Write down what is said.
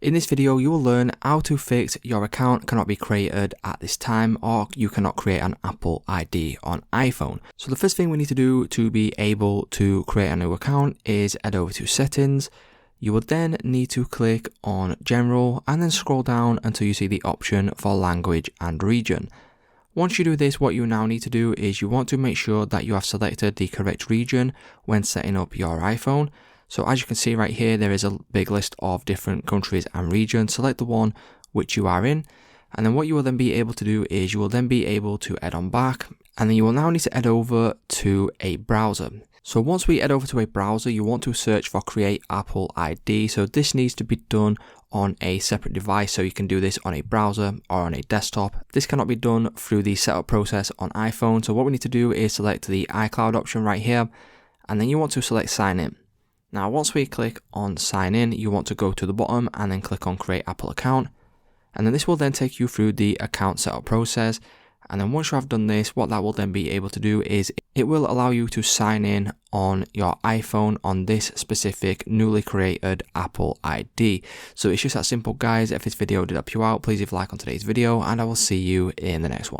In this video, you will learn how to fix your account cannot be created at this time, or you cannot create an Apple ID on iPhone. So the first thing we need to do to be able to create a new account is head over to settings. You will then need to click on general and then scroll down until you see the option for language and region. Once you do this, what you now need to do is you want to make sure that you have selected the correct region when setting up your iPhone. So as you can see right here, there is a big list of different countries and regions. Select the one which you are in. And then what you will then be able to do is you will then be able to head on back. And then you will now need to head over to a browser. So once we head over to a browser, you want to search for Create Apple ID. So this needs to be done on a separate device. So you can do this on a browser or on a desktop. This cannot be done through the setup process on iPhone. So what we need to do is select the iCloud option right here. And then you want to select Sign In. Now, once we click on sign in, you want to go to the bottom and then click on create Apple account. And then this will then take you through the account setup process. And then once you have done this, what that will then be able to do is it will allow you to sign in on your iPhone on this specific newly created Apple ID. So it's just that simple, guys. If this video did help you out, please leave a like on today's video and I will see you in the next one.